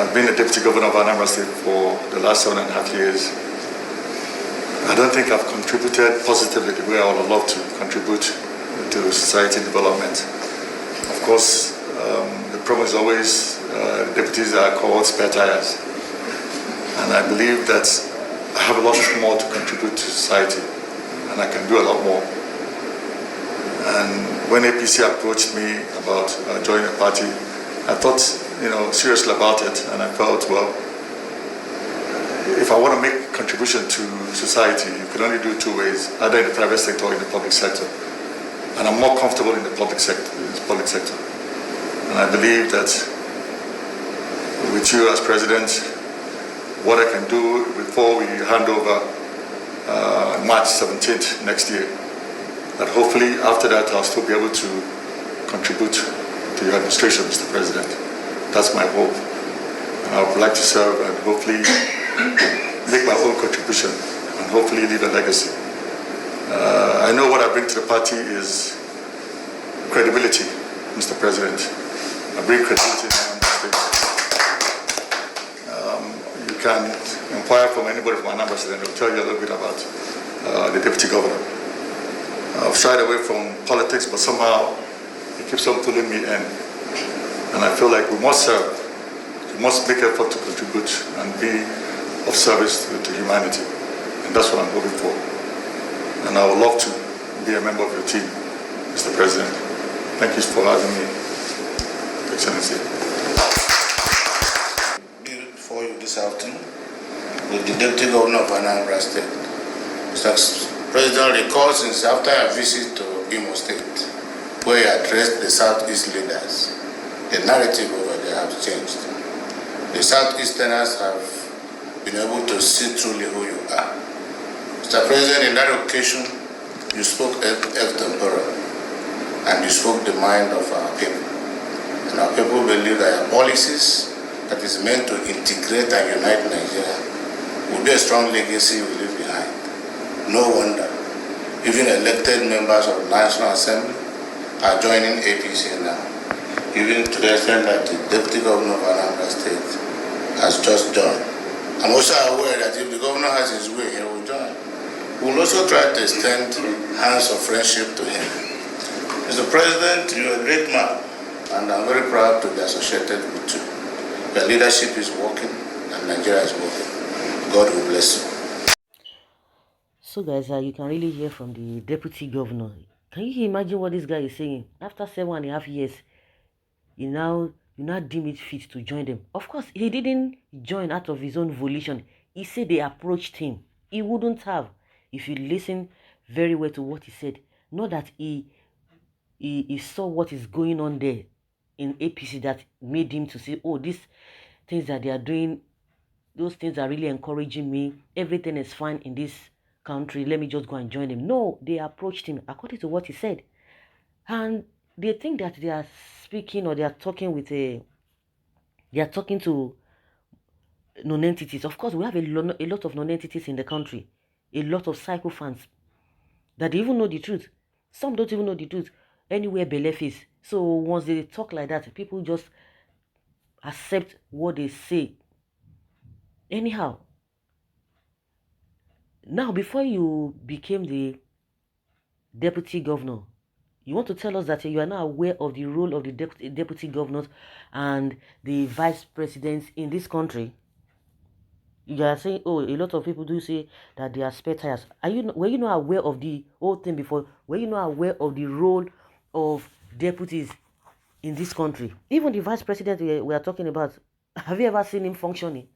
I've been a deputy governor of Anambra State for the last 7.5 years. I don't think I've contributed positively the way I would love to contribute to society development. Of course, the problem is always the deputies are called spare tires. And I believe that I have a lot more to contribute to society, and I can do a lot more. And when APC approached me about joining the party, I thought, seriously about it, and I felt, well, if I want to make a contribution to society, you can only do it two ways, either in the private sector or in the public sector. And I'm more comfortable in the public sector. And I believe that with you as president, what I can do before we hand over March 17th next year, that hopefully after that I'll still be able to contribute to your administration, Mr. President. That's my hope. And I would like to serve and hopefully make my own contribution and hopefully leave a legacy. I know what I bring to the party is credibility, Mr. President. I bring credibility in the state. You can inquire from anybody from Anambra State and they'll tell you a little bit about the deputy governor. I've shied away from politics, but somehow it keeps on pulling me in. And I feel like we must serve. We must make effort to contribute and be of service to humanity. And that's what I'm hoping for. And I would love to be a member of your team, Mr. President. Thank you for having me, Excellency. Before you this afternoon, with the Deputy Governor of Anambra State. Mr. President recalls since after a visit to Imo State, where he addressed the Southeast leaders, the narrative over there has changed. The Southeasterners have been able to see truly who you are. Mr. President, in that occasion, you spoke extempore, and you spoke the mind of our people. And our people believe that your policies that is meant to integrate and unite Nigeria will be a strong legacy we leave behind. No wonder, even elected members of the National Assembly are joining APC now, even to the extent that the Deputy Governor of Anambra State has just joined. I'm also aware that if the governor has his way, he will join. We'll also try to extend hands of friendship to him. Mr. President, you're a great man, and I'm very proud to be associated with you. Your leadership is working, and Nigeria is working. God will bless you. So guys, you can really hear from the deputy governor. Can you imagine what this guy is saying? After 7.5 years, you now deem it fit to join them. Of course, he didn't join out of his own volition. He said they approached him. He wouldn't have, if you listen very well to what he said. Not that he saw what is going on there in APC that made him to say, oh, these things that they are doing, those things are really encouraging me. Everything is fine in this country. Let me just go and join them. No, they approached him according to what he said. And they think that they are speaking or they are talking with they are talking to non-entities. Of course, we have a lot of non-entities in the country. A lot of psychophants that even know the truth. Some don't even know the truth. Anywhere belief is. So once they talk like that, people just accept what they say. Anyhow, now before you became the deputy governor, you want to tell us that you are now aware of the role of the deputy governors and the vice presidents in this country. You are saying, oh, a lot of people do say that they are spare tires. Were you not aware of the whole thing before? Were you not aware of the role of deputies in this country? Even the vice president we are talking about, have you ever seen him functioning?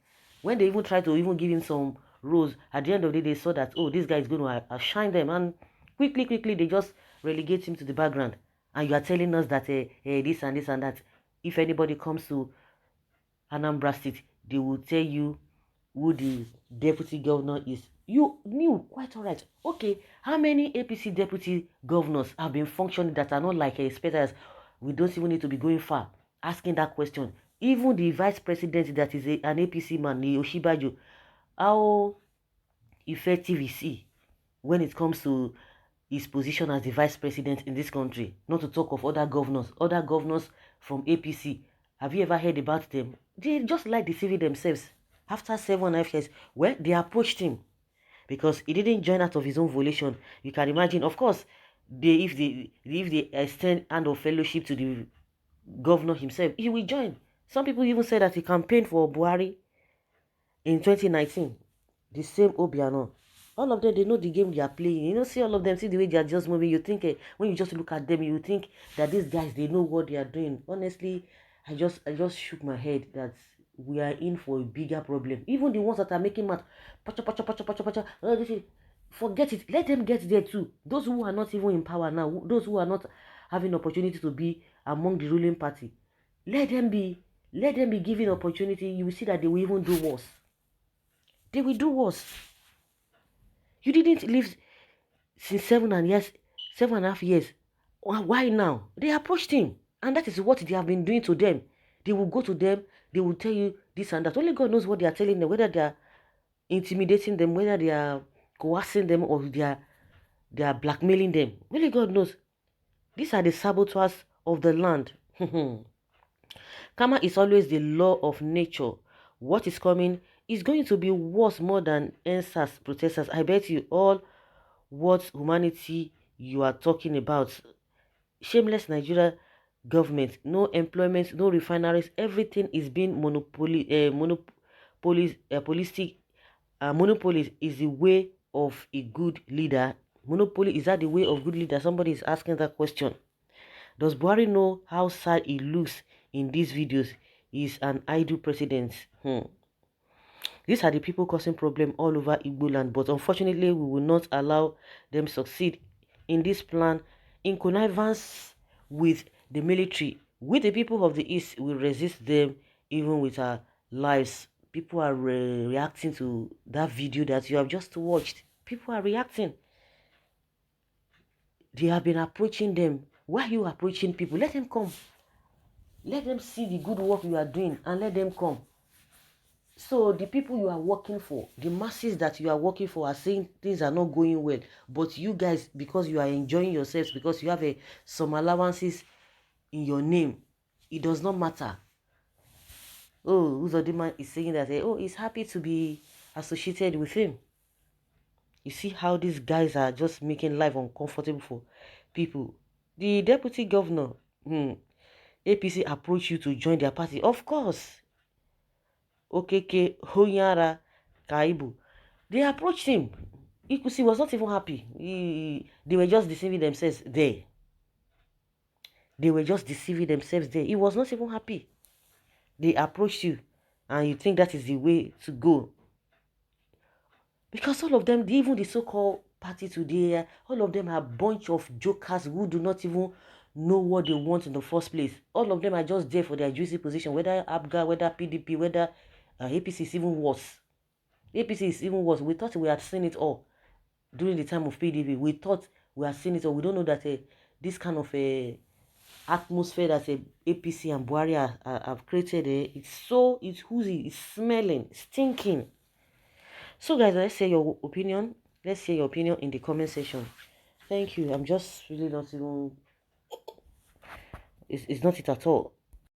When they even try to even give him some roles, at the end of the day, they saw that, oh, this guy is going to outshine them. And quickly, they just relegate him to the background. And you are telling us that this and this and that. If anybody comes to Anambra State, they will tell you who the deputy governor is. You knew, quite all right. Okay, how many APC deputy governors have been functioning that are not like spectators? We don't even need to be going far asking that question. Even the vice president that is an APC man, the Oshibaju, how effective is he when it comes to his position as the vice president in this country? Not to talk of other governors from APC. Have you ever heard about them? They just like deceiving themselves. After 7.5 years, well, they approached him because he didn't join out of his own volition. You can imagine, of course, if they extend hand of fellowship to the governor himself, he will join. Some people even say that he campaigned for Buhari in 2019. The same Obiano. All of them, they know the game they are playing. You know, see all of them, see the way they are just moving. You think, when you just look at them, you think that these guys, they know what they are doing. Honestly, I just shook my head that we are in for a bigger problem. Even the ones that are making mad, pacha, pacha, pacha, pacha, pacha, forget it. Let them get there too. Those who are not even in power now, those who are not having opportunity to be among the ruling party, let them be given opportunity. You will see that they will even do worse. They will do worse. You didn't live since 7.5 years. Why now? They approached him, and that is what they have been doing to them. They will go to them, they will tell you this and that. Only God knows what they are telling them, whether they are intimidating them, whether they are coercing them, or they are blackmailing them. Only God knows. These are the saboteurs of the land. Karma is always the law of nature. What is coming is going to be worse more than NSAS protesters. I bet you all what humanity you are talking about. Shameless Nigeria government, no employment, no refineries, everything is being monopolistic. Monopoly is the way of a good leader. Monopoly, is that the way of good leader? Somebody is asking that question. Does Buhari know how sad he looks in these videos? He's an idle president. These are the people causing problem all over Igbo land, but unfortunately, we will not allow them succeed in this plan in connivance with the military. We, the people of the East, will resist them even with our lives. People are reacting to that video that you have just watched. People are reacting. They have been approaching them. Why are you approaching people? Let them come. Let them see the good work you are doing and let them come. So the people you are working for, the masses that you are working for, are saying things are not going well. But you guys, because you are enjoying yourselves, because you have some allowances in your name, it does not matter. Oh, Uzodima is saying that, oh, he's happy to be associated with him. You see how these guys are just making life uncomfortable for people. The deputy governor, APC approached you to join their party. Of course. Okeke, Honyara, Kaibu. They approached him. Ikusi was not even happy. They were just deceiving themselves there. They were just deceiving themselves there. He was not even happy. They approached you, and you think that is the way to go. Because all of them, even the so-called party today, all of them are a bunch of jokers who do not even know what they want in the first place. All of them are just there for their juicy position, whether ABGA, whether PDP, whether APC is even worse. APC is even worse. We thought we had seen it all during the time of PDP. We thought we had seen it all. We don't know that this kind of atmosphere that APC and Buhari have created, it's woozy, it's smelling, stinking. So guys, let's hear your opinion. Let's hear your opinion in the comment section. Thank you. I'm just really not even... It's not it at all.